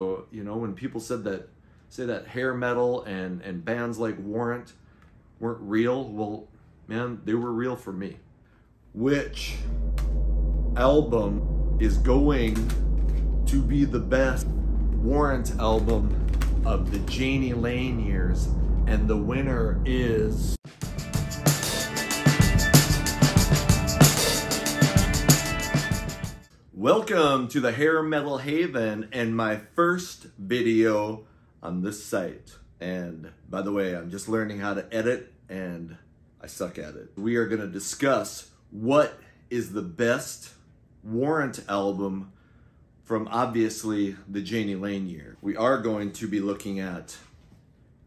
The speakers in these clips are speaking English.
So, you know, when people say that hair metal and bands like Warrant weren't real, well, man, they were real for me. Which album is going to be the best Warrant album of the Jani Lane years? And the winner is... Welcome to the Hair Metal Haven and my first video on this site. And by the way, I'm just learning how to edit and I suck at it. We are going to discuss what is the best Warrant album from obviously the Jani Lane year. We are going to be looking at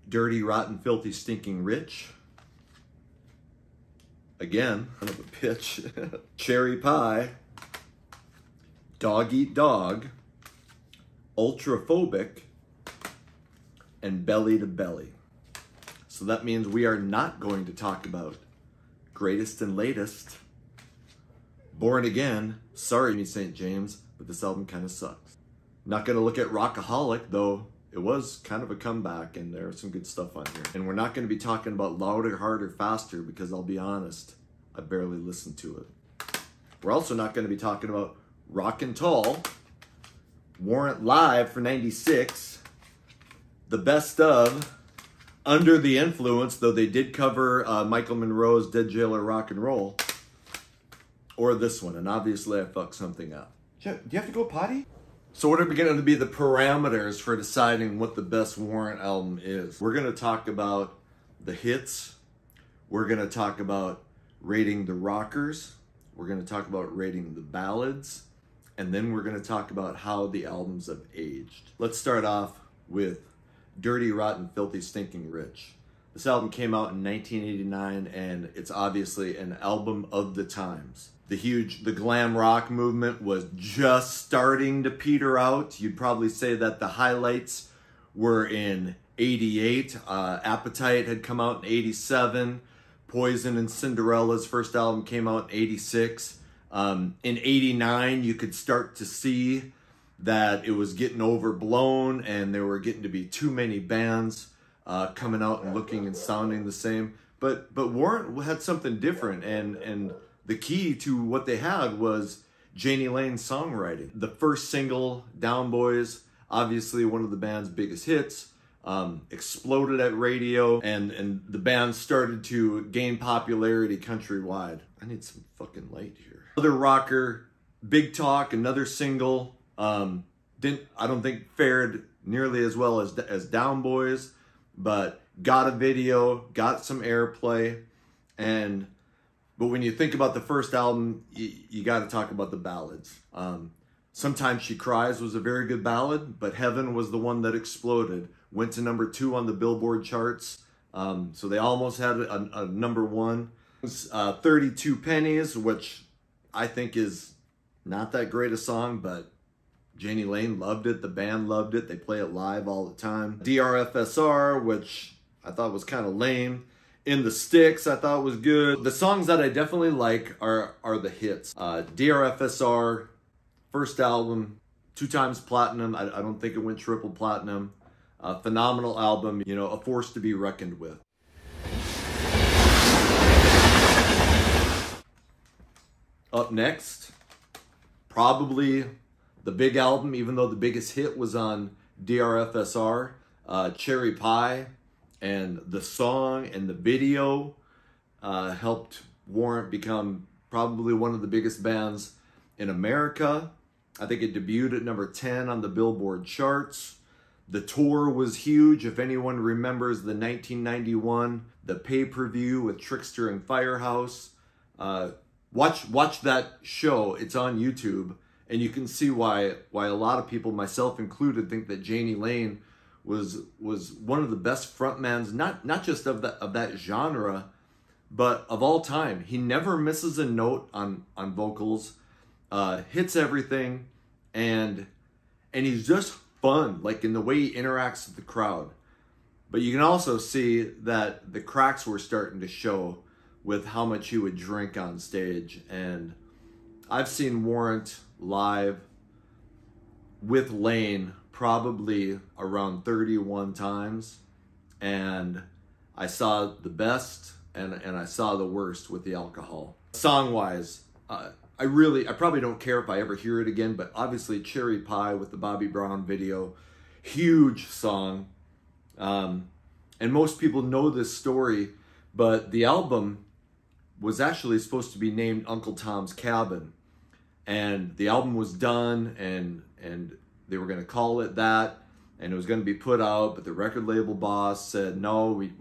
Dirty, Rotten, Filthy, Stinking Rich. Again, son of a bitch. Cherry Pie. Dog Eat Dog, Ultraphobic, and Belly to Belly. So that means we are not going to talk about Greatest and Latest, Born Again, sorry me St. James, but this album kind of sucks. Not going to look at Rockaholic, though it was kind of a comeback and there's some good stuff on here. And we're not going to be talking about Louder, Harder, Faster because I'll be honest, I barely listened to it. We're also not going to be talking about Rockin' Tall, Warrant Live for 96, the best of, Under the Influence, though they did cover Michael Monroe's Dead Jailer Rock and Roll, or this one, and obviously I fucked something up. Do you have to go potty? So what are going to be the parameters for deciding what the best Warrant album is? We're going to talk about the hits, we're going to talk about rating the rockers, we're going to talk about rating the ballads, and then we're going to talk about how the albums have aged. Let's start off with Dirty, Rotten, Filthy, Stinking Rich. This album came out in 1989, and it's obviously an album of the times. The glam rock movement was just starting to peter out. You'd probably say that the highlights were in 88. Appetite had come out in 87. Poison and Cinderella's first album came out in 86. In 89, you could start to see that it was getting overblown and there were getting to be too many bands coming out and looking and sounding the same. But Warrant had something different, and the key to what they had was Jani Lane's songwriting. The first single, Down Boys, obviously one of the band's biggest hits, exploded at radio, and the band started to gain popularity countrywide. I need some fucking light here. Other rocker, Big Talk, another single, I don't think fared nearly as well as Down Boys, but got a video, got some airplay, but when you think about the first album, you got to talk about the ballads. Sometimes She Cries was a very good ballad, but Heaven was the one that exploded. Went to number 2 on the Billboard charts, so they almost had a number 1. 32 Pennies, which I think is not that great a song, but Jani Lane loved it, the band loved it, they play it live all the time. DRFSR, which I thought was kind of lame. In the Sticks, I thought was good. The songs that I definitely like are the hits. DRFSR, first album, 2 times platinum. I don't think it went triple platinum. Phenomenal album, you know, a force to be reckoned with. Up next, probably the big album, even though the biggest hit was on DRFSR, Cherry Pie, and the song and the video helped Warrant become probably one of the biggest bands in America. I think it debuted at number 10 on the Billboard charts. The tour was huge. If anyone remembers the 1991, the pay-per-view with Trickster and Firehouse, watch that show. It's on YouTube, and you can see why a lot of people, myself included, think that Jani Lane was one of the best frontmans, not just of that genre, but of all time. He never misses a note on vocals, hits everything, and he's just fun, like in the way he interacts with the crowd. But you can also see that the cracks were starting to show with how much he would drink on stage. And I've seen Warrant live with Lane probably around 31 times, and I saw the best and I saw the worst with the alcohol. Song-wise, I probably don't care if I ever hear it again, but obviously Cherry Pie with the Bobby Brown video, huge song. And most people know this story, but the album was actually supposed to be named Uncle Tom's Cabin. And the album was done, and they were going to call it that, and it was going to be put out, but the record label boss said, no, we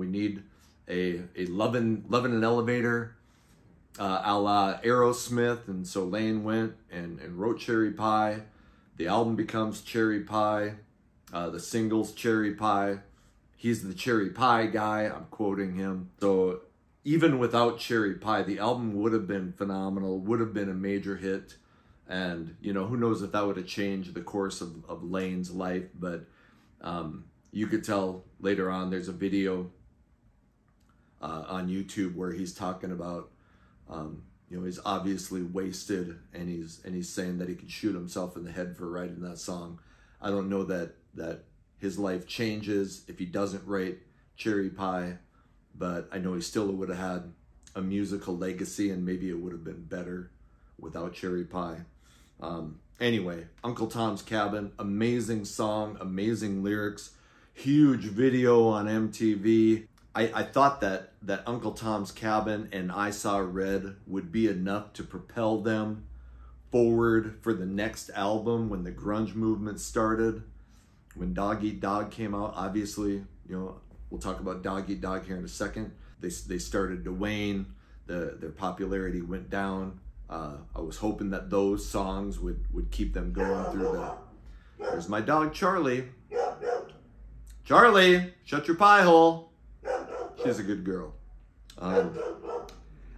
need a Lovin' an Elevator, a la Aerosmith. And so Lane went and wrote Cherry Pie. The album becomes Cherry Pie. The single's Cherry Pie. He's the Cherry Pie guy. I'm quoting him. So even without Cherry Pie, the album would have been phenomenal, would have been a major hit. And, you know, who knows if that would have changed the course of Lane's life. But you could tell later on, there's a video on YouTube where he's talking about, you know, he's obviously wasted, and he's saying that he could shoot himself in the head for writing that song. I don't know that his life changes if he doesn't write Cherry Pie, but I know he still would have had a musical legacy, and maybe it would have been better without Cherry Pie. Anyway, Uncle Tom's Cabin, amazing song, amazing lyrics, huge video on MTV. I thought that Uncle Tom's Cabin and I Saw Red would be enough to propel them forward for the next album when the grunge movement started. When Dog Eat Dog came out, obviously, you know, we'll talk about Dog Eat Dog here in a second. They started to wane, their popularity went down. I was hoping that those songs would keep them going through the... There's my dog, Charlie. Charlie, shut your pie hole. She's a good girl.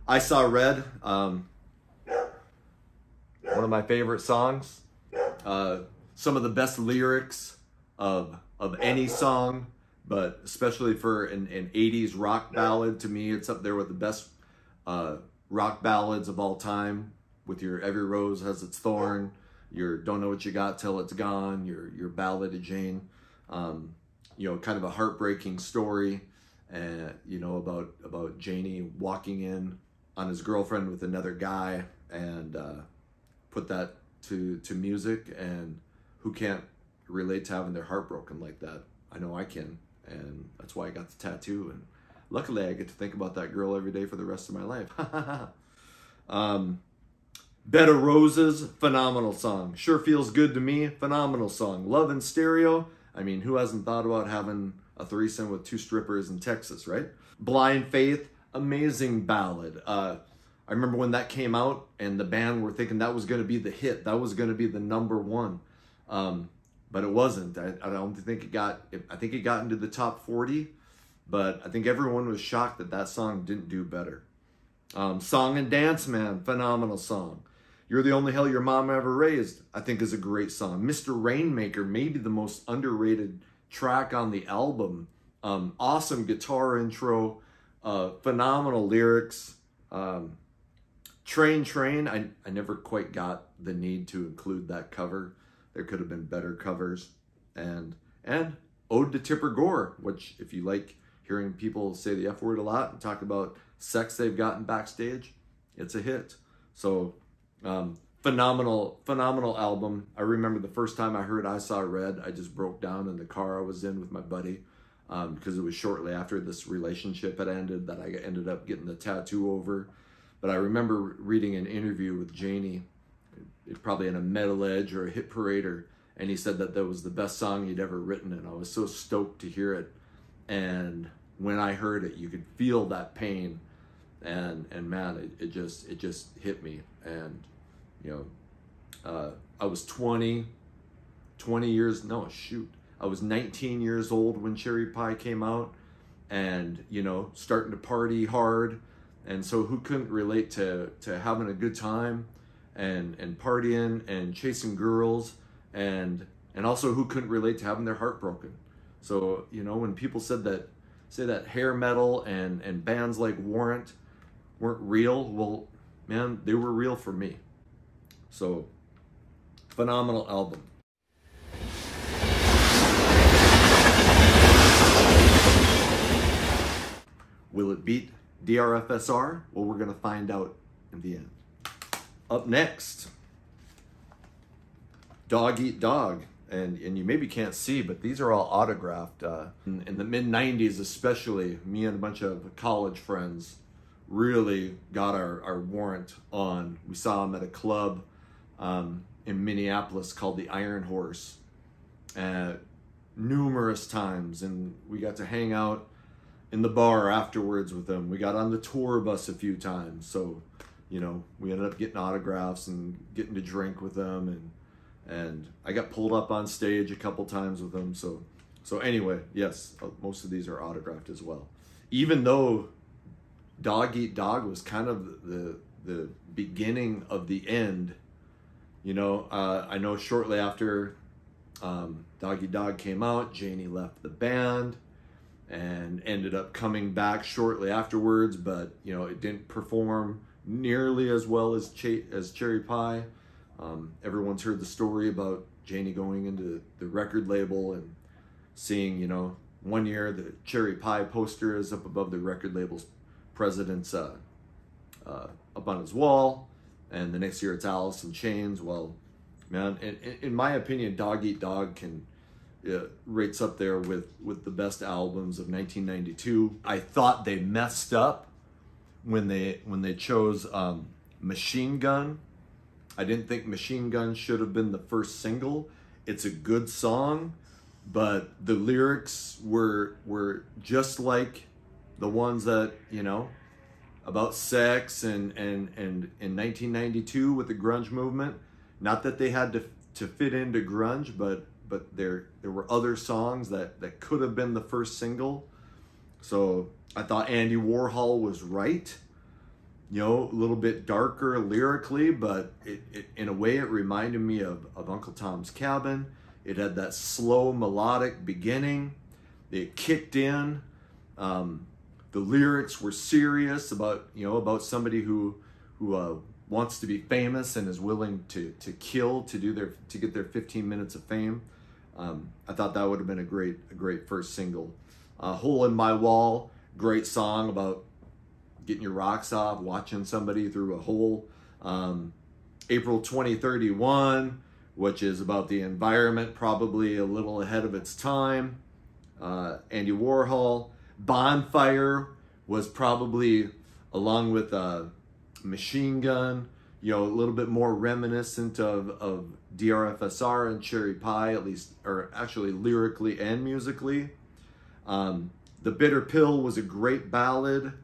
I Saw Red, one of my favorite songs. Some of the best lyrics of any song, but especially for an 80s rock ballad. To me, it's up there with the best rock ballads of all time, with your Every Rose Has Its Thorn, your Don't Know What You Got Till It's Gone, your Ballad of Jane. You know, kind of a heartbreaking story, you know, about Jani walking in on his girlfriend with another guy, and put that to music. And who can't relate to having their heart broken like that? I know I can, and that's why I got the tattoo, and luckily I get to think about that girl every day for the rest of my life. Bed of Roses, phenomenal song. Sure Feels Good to Me, phenomenal song. Love in Stereo, I mean, who hasn't thought about having a threesome with 2 strippers in Texas, right? Blind Faith, amazing ballad. I remember when that came out, and the band were thinking that was going to be the hit. That was going to be the #1. But it wasn't. I don't think it got... I think it got into the top 40, but I think everyone was shocked that that song didn't do better. Song and Dance Man, phenomenal song. You're the Only Hell Your Mama Ever Raised, I think, is a great song. Mr. Rainmaker, maybe the most underrated track on the album. Awesome guitar intro, phenomenal lyrics. Train, I never quite got the need to include that cover. There could have been better covers. And Ode to Tipper Gore, which, if you like hearing people say the F word a lot and talk about sex they've gotten backstage, it's a hit. So phenomenal album. I remember the first time I heard I Saw Red, I just broke down in the car I was in with my buddy, because it was shortly after this relationship had ended that I ended up getting the tattoo over. But I remember reading an interview with Jani, probably in a Metal Edge or a Hit Parader, and he said that that was the best song he'd ever written, and I was so stoked to hear it. And when I heard it, you could feel that pain, and man, it just hit me. And you know, I was I was 19 years old when Cherry Pie came out, and you know, starting to party hard. And so who couldn't relate to having a good time and partying and chasing girls, and also who couldn't relate to having their heart broken? So, you know, when people say that hair metal and bands like Warrant weren't real, well, man, they were real for me. So, phenomenal album. it beat DRFSR? Well, we're going to find out in the end. Up next, Dog Eat Dog. And you maybe can't see, but these are all autographed. In the mid-90s especially, me and a bunch of college friends really got our Warrant on. We saw him at a club in Minneapolis called the Iron Horse numerous times, and we got to hang out in the bar afterwards with him. We got on the tour bus a few times, so you know, we ended up getting autographs and getting to drink with them, and I got pulled up on stage a couple times with him. So anyway, yes, most of these are autographed as well. Even though Dog Eat Dog was kind of the beginning of the end, you know, I know shortly after Dog Eat Dog came out, Jani left the band and ended up coming back shortly afterwards, but you know, it didn't perform nearly as well as Cherry Pie. Everyone's heard the story about Jani going into the record label and seeing, you know, one year the Cherry Pie poster is up above the record label's president's up on his wall, and the next year it's Alice in Chains. Well, man, in my opinion, Dog Eat Dog rates up there with the best albums of 1992. I thought they messed up when they chose Machine Gun. I didn't think Machine Gun should have been the first single. It's a good song, but the lyrics were just like the ones that, you know, about sex and in 1992 with the grunge movement. Not that they had to fit into grunge, but there were other songs that could have been the first single. So I thought Andy Warhol was right. You know, a little bit darker lyrically, but it in a way it reminded me of Uncle Tom's Cabin. It had that slow melodic beginning. It kicked in. The lyrics were serious about, you know, about somebody who wants to be famous and is willing to kill to get their 15 minutes of fame. I thought that would have been a great first single. Hole in My Wall, great song about getting your rocks off, watching somebody through a hole. April 2031, which is about the environment, probably a little ahead of its time. Andy Warhol. Bonfire was probably, along with Machine Gun, you know, a little bit more reminiscent of DRFSR and Cherry Pie, at least, or actually lyrically and musically. The Bitter Pill was a great ballad.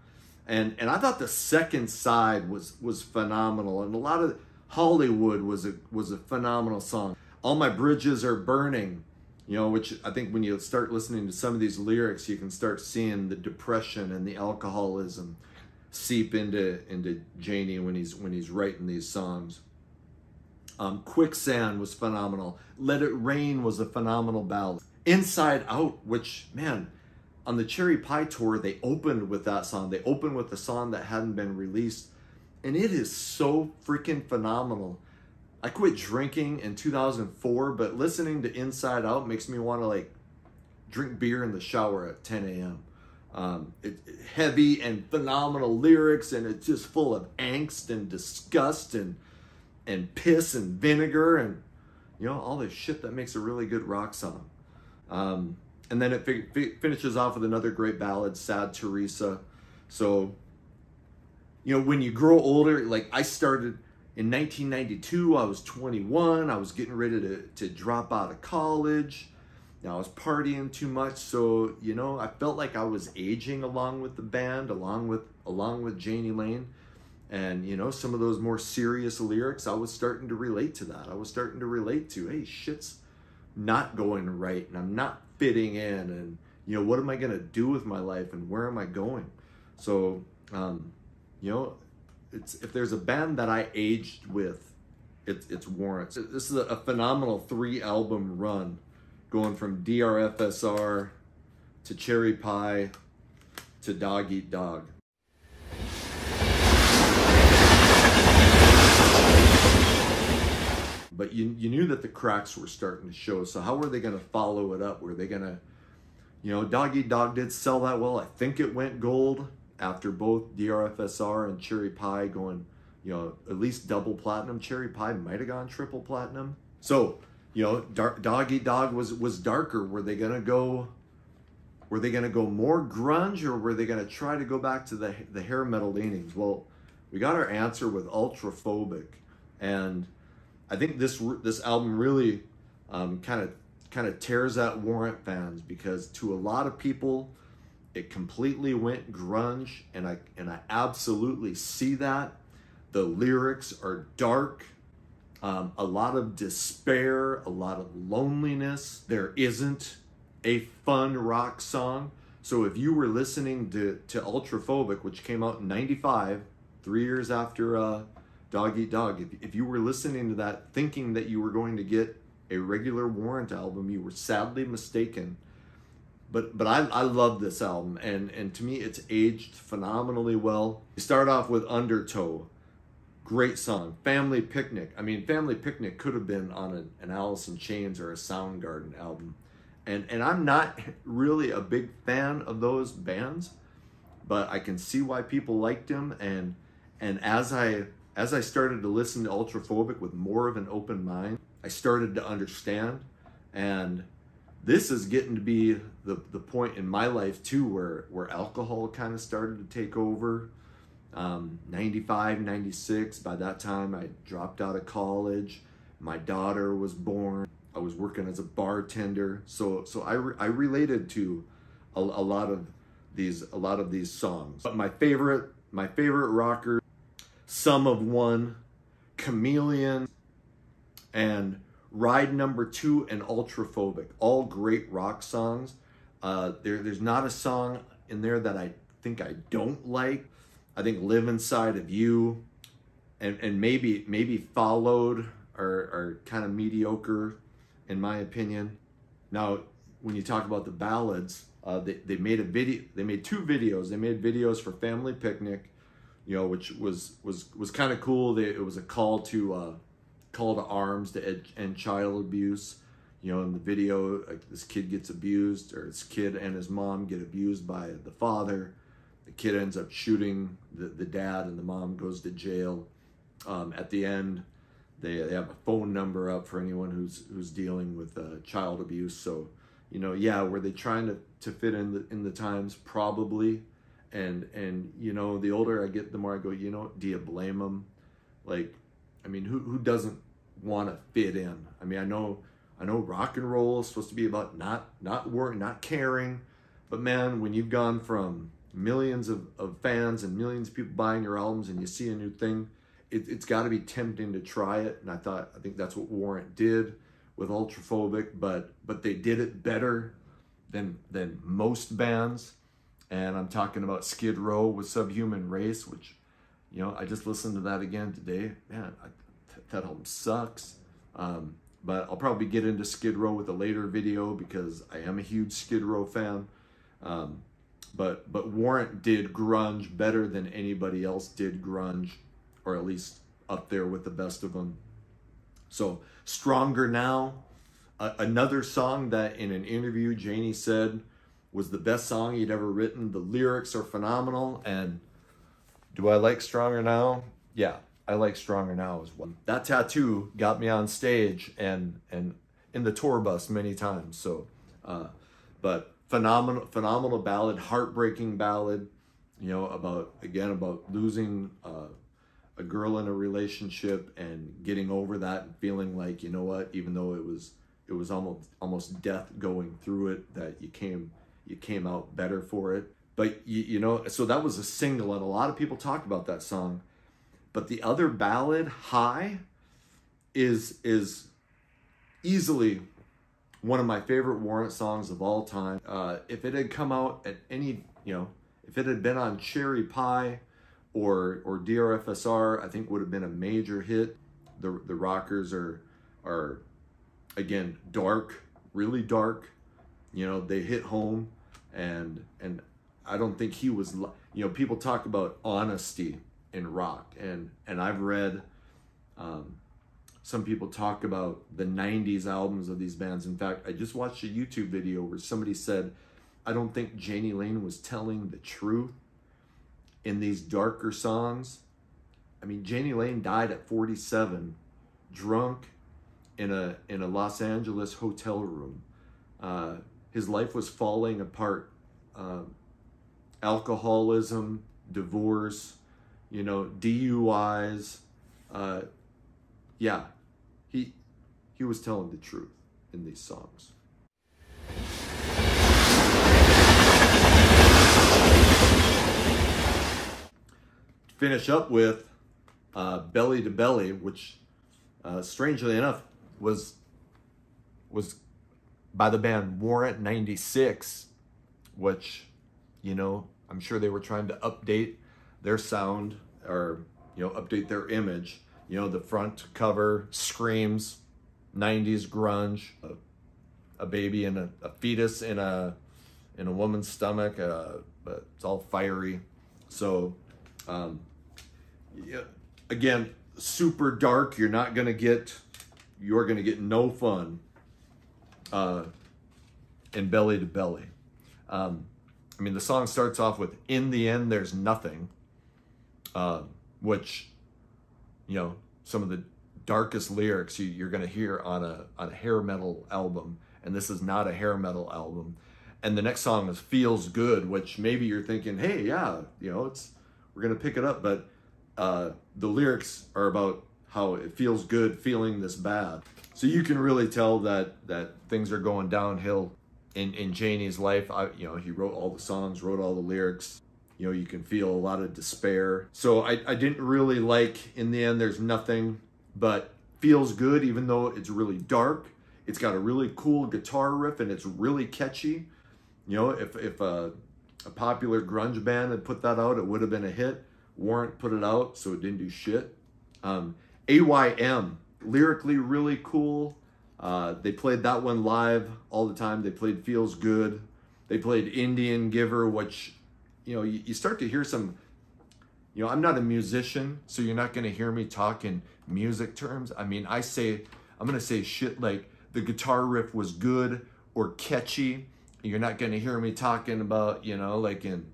And I thought the second side was phenomenal, and a lot of Hollywood was a phenomenal song. All My Bridges Are Burning, you know, which I think when you start listening to some of these lyrics, you can start seeing the depression and the alcoholism seep into Jani when he's writing these songs. Quicksand was phenomenal. Let It Rain was a phenomenal ballad. Inside Out, which, man, on the Cherry Pie tour, they opened with that song. They opened with a song that hadn't been released, and it is so freaking phenomenal. I quit drinking in 2004, but listening to Inside Out makes me want to like drink beer in the shower at 10 a.m. Heavy and phenomenal lyrics, and it's just full of angst and disgust and piss and vinegar and, you know, all the shit that makes a really good rock song. And then it finishes off with another great ballad, Sad Teresa. So, you know, when you grow older, like I started in 1992, I was 21. I was getting ready to drop out of college. Now I was partying too much. So, you know, I felt like I was aging along with the band, along with Jani Lane. And, you know, some of those more serious lyrics, I was starting to relate to that. I was starting to relate to, hey, shit's not going right, and I'm not fitting in, and, you know, what am I going to do with my life, and where am I going? So, you know, if there's a band that I aged with, it's Warrant. This is a phenomenal 3-album run, going from DRFSR to Cherry Pie to Dog Eat Dog. But you knew that the cracks were starting to show. So how were they going to follow it up? Were they going to, you know, Dog Eat Dog did sell that well. I think it went gold. after both DRFSR and Cherry Pie going, you know, at least double platinum. Cherry Pie might have gone triple platinum. So, you know, Dog Eat Dog was darker. Were they gonna go more grunge, or were they gonna try to go back to the hair metal leanings? Well, we got our answer with Ultraphobic, and I think this album really kind of tears at Warrant fans, because to a lot of people it completely went grunge, and I absolutely see that. The lyrics are dark, a lot of despair, a lot of loneliness. There isn't a fun rock song. So if you were listening to Ultraphobic, which came out in '95, 3 years after Dog Eat Dog, if you were listening to that thinking that you were going to get a regular Warrant album, you were sadly mistaken. But I love this album, and to me it's aged phenomenally well. You start off with Undertow, great song. Family Picnic, I mean, Family Picnic could have been on an Alice in Chains or a Soundgarden album. And I'm not really a big fan of those bands, but I can see why people liked them. And as I started to listen to Ultraphobic with more of an open mind, I started to understand. And this is getting to be the point in my life too, where alcohol kind of started to take over. 95, 96, by that time I dropped out of college. My daughter was born. I was working as a bartender. So I related to a lot of these songs. But my favorite rocker, Sum of One, Chameleon, and Ride Number 2 and Ultraphobic, all great rock songs. There's not a song in there that I think I don't like. I think Live Inside of You and maybe Followed are kind of mediocre in my opinion. Now, when you talk about the ballads, they made two videos. They made videos for Family Picnic, you know, which was kind of cool. It was a call to arms to end child abuse. You know, in the video, like, this kid gets abused, or this kid and his mom get abused by the father. The kid ends up shooting the dad, and the mom goes to jail. At the end, they have a phone number up for anyone who's dealing with child abuse. So, you know, yeah, were they trying to fit in the times? Probably. And you know, the older I get, the more I go, you know, do you blame them? Like, I mean, who doesn't want to fit in? I mean, I know rock and roll is supposed to be about not worrying, not caring, but man, when you've gone from millions of fans and millions of people buying your albums, and you see a new thing, it's got to be tempting to try it. And I think that's what Warrant did with Ultraphobic, but they did it better than most bands. And I'm talking about Skid Row with Subhuman Race, which, you know, I just listened to that again today. Man, that album sucks. But I'll probably get into Skid Row with a later video, because I am a huge Skid Row fan. But Warrant did grunge better than anybody else did grunge, or at least up there with the best of them. So Stronger Now, another song that in an interview Jani said was the best song he'd ever written. The lyrics are phenomenal. And do I like Stronger Now? Yeah, I like Stronger Now as well. That tattoo got me on stage and in the tour bus many times. So, but phenomenal ballad, heartbreaking ballad, you know, about losing a girl in a relationship and getting over that, and feeling like, you know what, even though it was almost death going through it, that you came out better for it. But you know, so that was a single, and a lot of people talk about that song. But the other ballad, High, is easily one of my favorite Warrant songs of all time. If it had come out at any, you know, if it had been on Cherry Pie or DRFSR, I think would have been a major hit. The rockers are again dark, really dark. You know, they hit home, and I don't think he was, you know, people talk about honesty in rock, and I've read some people talk about the 90s albums of these bands. In fact, I just watched a YouTube video where somebody said, I don't think Jani Lane was telling the truth. in these darker songs. I mean, Jani Lane died at 47, drunk in a Los Angeles hotel room. His life was falling apart. Alcoholism, divorce, you know, DUIs. Yeah, he was telling the truth in these songs. Finish up with Belly to Belly, which strangely enough was by the band Warrant 96, which, you know, I'm sure they were trying to update their sound, or, you know, update their image. You know, the front cover screams 90s grunge, a baby and a fetus in a woman's stomach, but it's all fiery. So yeah, again, super dark. You're gonna get no fun in Belly to Belly. I mean, the song starts off with "In the end, there's nothing," which, you know, some of the darkest lyrics you're gonna hear on a hair metal album, and this is not a hair metal album. And the next song is "Feels Good," which maybe you're thinking, hey, yeah, you know, we're gonna pick it up, but the lyrics are about how it feels good feeling this bad. So you can really tell that things are going downhill in Jani's life. You know, he wrote all the songs, wrote all the lyrics. You know, you can feel a lot of despair. So I didn't really like "In the End, There's Nothing," but "Feels Good," even though it's really dark, it's got a really cool guitar riff and it's really catchy. You know, if a popular grunge band had put that out, it would have been a hit. Warrant put it out, so it didn't do shit. AYM, lyrically really cool. They played that one live all the time. They played "Feels Good." They played "Indian Giver," which, you know, you start to hear some, you know, I'm not a musician, so you're not going to hear me talk in music terms. I mean, I'm going to say shit like the guitar riff was good or catchy. You're not going to hear me talking about, you know, like in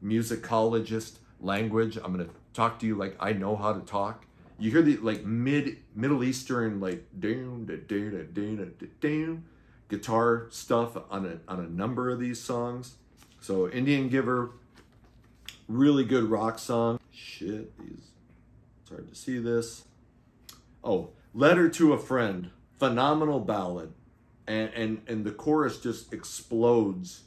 musicologist language. I'm going to talk to you like I know how to talk. You hear the like Middle Eastern like down guitar stuff on a number of these songs. So "Indian Giver," really good rock song. Shit, it's hard to see this. Oh, "Letter to a Friend," phenomenal ballad, and the chorus just explodes.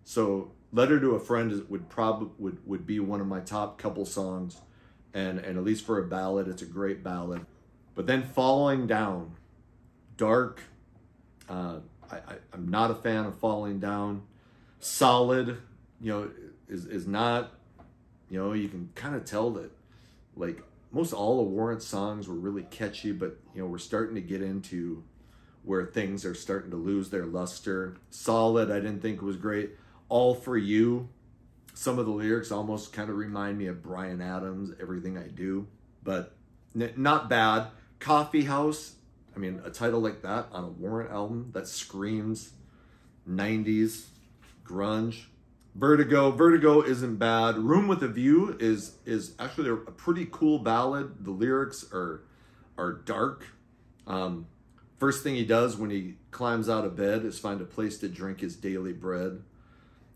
So "Letter to a Friend" would be one of my top couple songs, and at least for a ballad, it's a great ballad. But then "Falling Down," dark. I'm not a fan of "Falling Down." "Solid," you know, is not, you know, you can kind of tell that like most all of Warrant's songs were really catchy, but, you know, we're starting to get into where things are starting to lose their luster. "Solid," I didn't think was great. "All for You," some of the lyrics almost kind of remind me of Bryan Adams, "Everything I Do," but not bad. "Coffee House," I mean, a title like that on a Warrant album that screams 90s grunge. Vertigo isn't bad. "Room with a View" is actually a pretty cool ballad. The lyrics are dark. First thing he does when he climbs out of bed is find a place to drink his daily bread.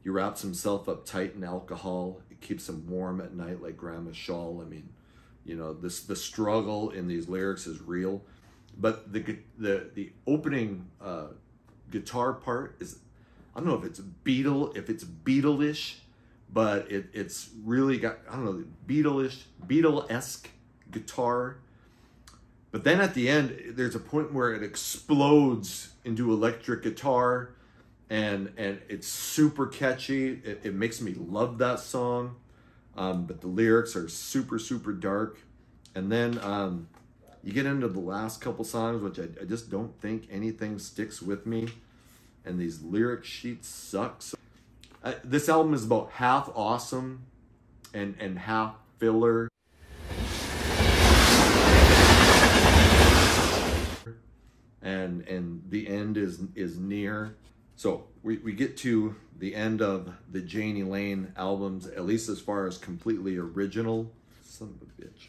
He wraps himself up tight in alcohol. It keeps him warm at night like grandma's shawl. I mean, you know, the struggle in these lyrics is real. But the opening guitar part is, I don't know if it's Beatle-ish, but it's really got, I don't know, Beatle-esque guitar. But then at the end, there's a point where it explodes into electric guitar, and it's super catchy. It makes me love that song. But the lyrics are super, super dark. And then you get into the last couple songs, which I just don't think anything sticks with me. And these lyric sheets suck. So, this album is about half awesome and half filler. And the end is near. So we get to the end of the Jani Lane albums, at least as far as completely original. Son of a bitch.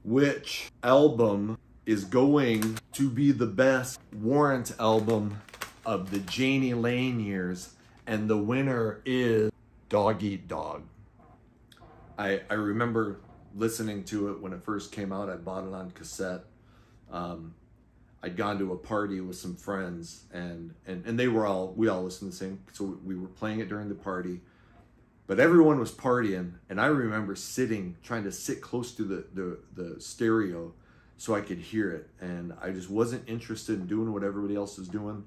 Which album is going to be the best Warrant album of the Jani Lane years? And the winner is Dog Eat Dog. I remember listening to it when it first came out. I bought it on cassette. I'd gone to a party with some friends, and we all listened to the same, so we were playing it during the party, but everyone was partying, and I remember trying to sit close to the stereo so I could hear it, and I just wasn't interested in doing what everybody else was doing.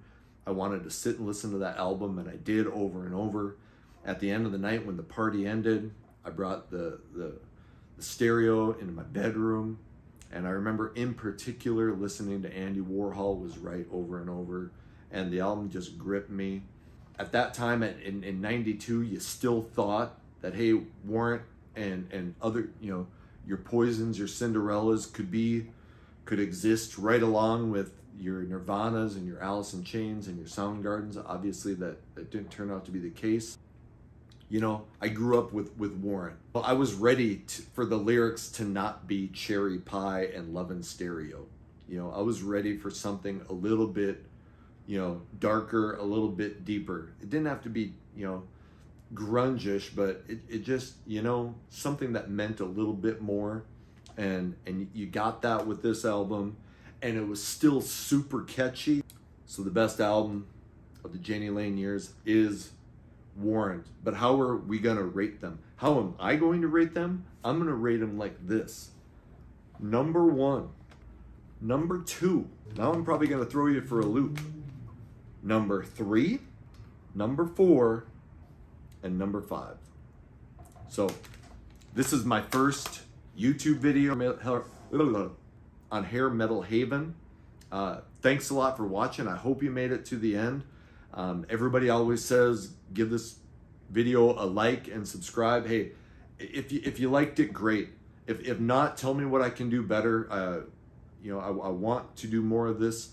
I wanted to sit and listen to that album, and I did over and over. At the end of the night, when the party ended, I brought the stereo into my bedroom. And I remember in particular listening to Andy Warhol Was Right over and over, and the album just gripped me. At that time, in 92, you still thought that, hey, Warrant and other, your Poisons, your Cinderellas could exist right along with your Nirvanas and your Alice in Chains and your Soundgardens. Obviously, that didn't turn out to be the case. I grew up with Warrant. I was ready for the lyrics to not be Cherry Pie and Lovin' Stereo. I was ready for something a little bit, darker, a little bit deeper. It didn't have to be, grunge-ish, but it just, something that meant a little bit more. And you got that with this album, and it was still super catchy. So the best album of the Jani Lane years is Warrant. But how are we gonna rate them? How am I going to rate them? I'm gonna rate them like this: number 1, number 2. Now I'm probably gonna throw you for a loop. Number 3, number 4, and number 5. So this is my first YouTube video on Hair Metal Haven. Thanks a lot for watching. I hope you made it to the end. Everybody always says, give this video a like and subscribe. Hey, if you liked it, great. If not, tell me what I can do better. I want to do more of this,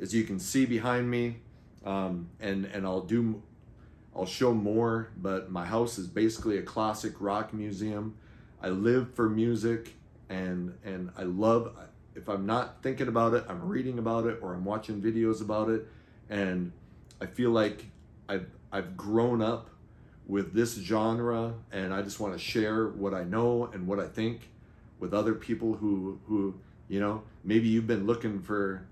as you can see behind me, and I'll show more. But my house is basically a classic rock museum. I live for music, and I love. If I'm not thinking about it, I'm reading about it, or I'm watching videos about it, and I feel like I've grown up with this genre, and I just want to share what I know and what I think with other people who maybe you've been looking for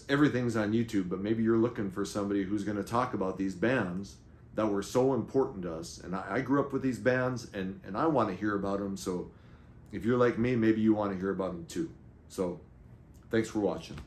everything's on YouTube, but maybe you're looking for somebody who's going to talk about these bands that were so important to us. And I grew up with these bands, and I want to hear about them. So if you're like me, maybe you want to hear about them too. So thanks for watching.